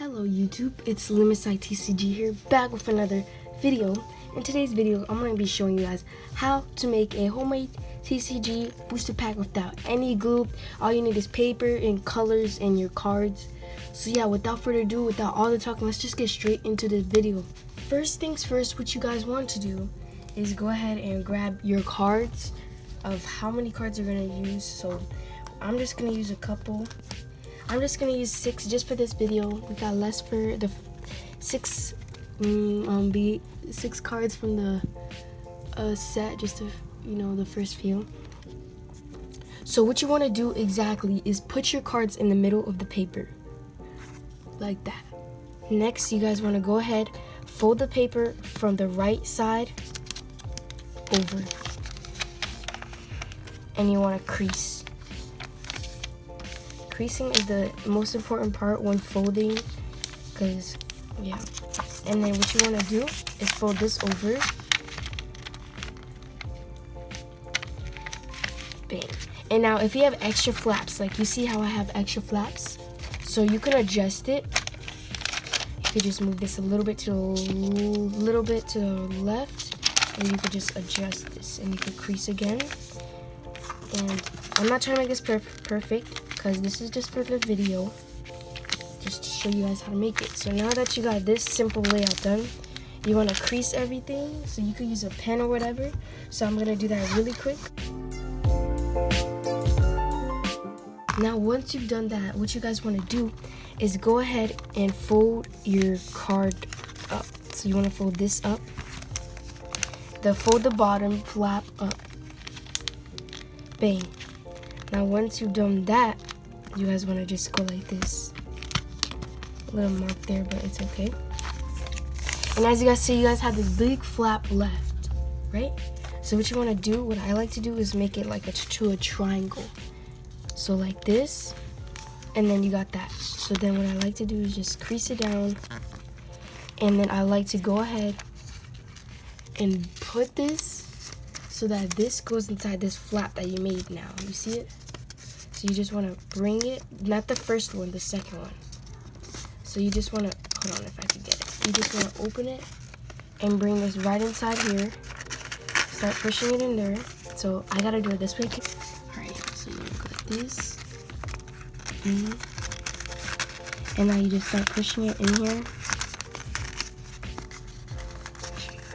Hello YouTube, it's LimisiteTCG here, back with another video. In today's video, I'm going to be showing you guys how to make a homemade TCG booster pack without any glue. All you need is paper and colors and your cards. So yeah, without further ado, without all the talking, let's just get straight into the video. First things first, what you guys want to do is go ahead and grab your cards of how many cards you're going to use. So I'm just going to use a couple. I'm just gonna use 6 just for this video. We got less for the 6 cards from the set, just to, the first few. So what you want to do exactly is put your cards in the middle of the paper, like that. Next, you guys want to go ahead, fold the paper from the right side over, and you want to crease. Creasing is the most important part when folding, because yeah. And then what you want to do is fold this over. Bang. And now if you have extra flaps, like you see how I have extra flaps, so you can adjust it. You could just move this a little bit to the left, and you could just adjust this, and you could crease again. And I'm not trying to make this perfect, because this is just for the video, just to show you guys how to make it. So now that you got this simple layout done, you want to crease everything, so you could use a pen or whatever. So I'm going to do that really quick. Now once you've done that, what you guys want to do is go ahead and fold your card up. So you want to fold this up, fold the bottom flap up. Bang. Now once you've done that, you guys want to just go like this. A little mark there, but it's okay. And as you guys see, you guys have this big flap left, right? So what you want to do, what I like to do, is make it like to a triangle. So like this, and then you got that. So then what I like to do is just crease it down, and then I like to go ahead and put this so that this goes inside this flap that you made now. You see it? So you just want to bring it, not the first one, the second one. So you just want to, hold on if I can get it. You just want to open it and bring this right inside here. Start pushing it in there. So I got to do it this way. Alright, so you go like this. And now you just start pushing it in here.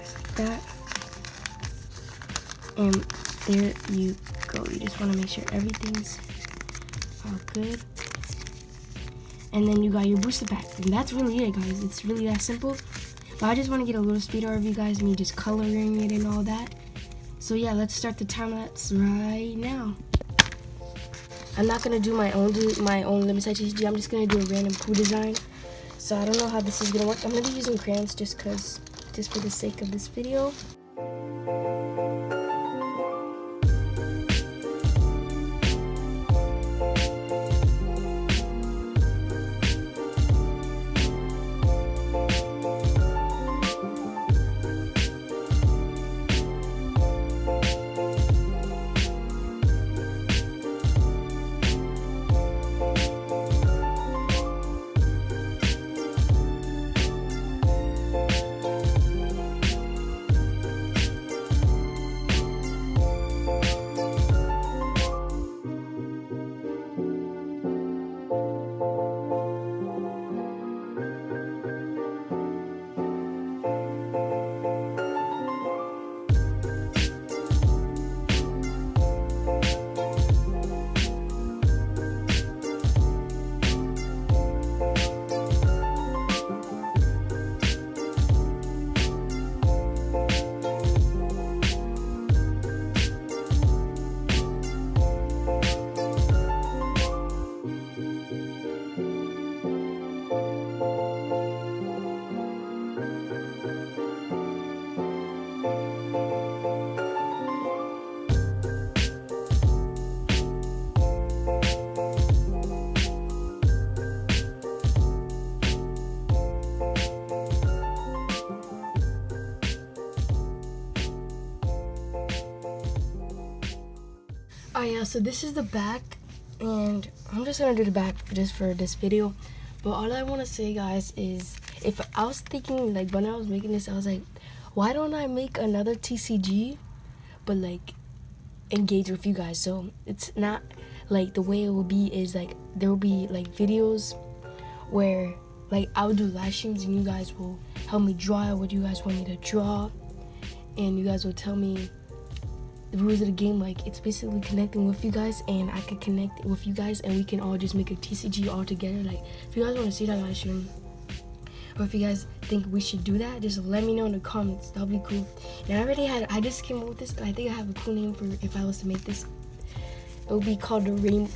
Like that. And there you go. You just want to make sure everything's all good. And then you got your booster pack. And that's really it, guys. It's really that simple. But I just want to get a little speeder of you guys, me just coloring it and all that. So yeah, let's start the time lapse right now. I'm not gonna do my own LimisiteTCG. I'm just gonna do a random poo design. So I don't know how this is gonna work. I'm gonna be using crayons just for the sake of this video. Oh yeah, so this is the back, and I'm just gonna do the back just for this video. But all I want to say, guys, is if I was thinking, like, when I was making this, I was like, why don't I make another TCG, but like engage with you guys? So it's not like the way it will be is like there will be like videos where like I will do live streams and you guys will help me draw what you guys want me to draw, and you guys will tell me the rules of the game. Like, it's basically connecting with you guys, and I could connect with you guys, and we can all just make a TCG all together. Like, if you guys want to see that live stream, or if you guys think we should do that, just let me know in the comments. That'll be cool. And I just came up with this, and I think I have a cool name for if I was to make this. It would be called the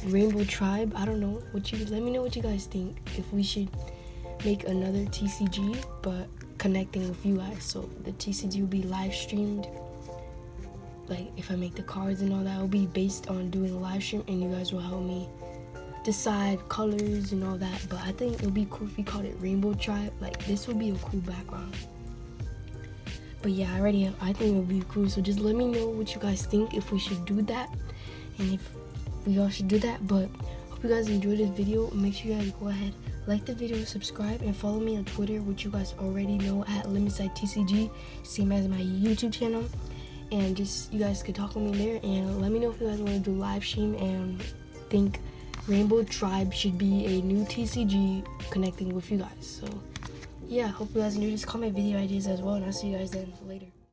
Rainbow Tribe. I don't know let me know what you guys think, if we should make another TCG but connecting with you guys. So the TCG will be live streamed. Like, if I make the cards and all that, will be based on doing a live stream, and you guys will help me decide colors and all that. But I think it would be cool if we called it Rainbow Tribe. Like, this would be a cool background. But yeah, I think it would be cool. So just let me know what you guys think, if we should do that, and if we all should do that. But hope you guys enjoyed this video. Make sure you guys go ahead, like the video, subscribe, and follow me on Twitter, which you guys already know, at LimisiteTCG, same as my YouTube channel. And just, you guys could talk with me there, and let me know if you guys want to do live stream and think Rainbow Tribe should be a new TCG connecting with you guys. So yeah, hope you guys enjoyed this. Comment video ideas as well, and I'll see you guys then later.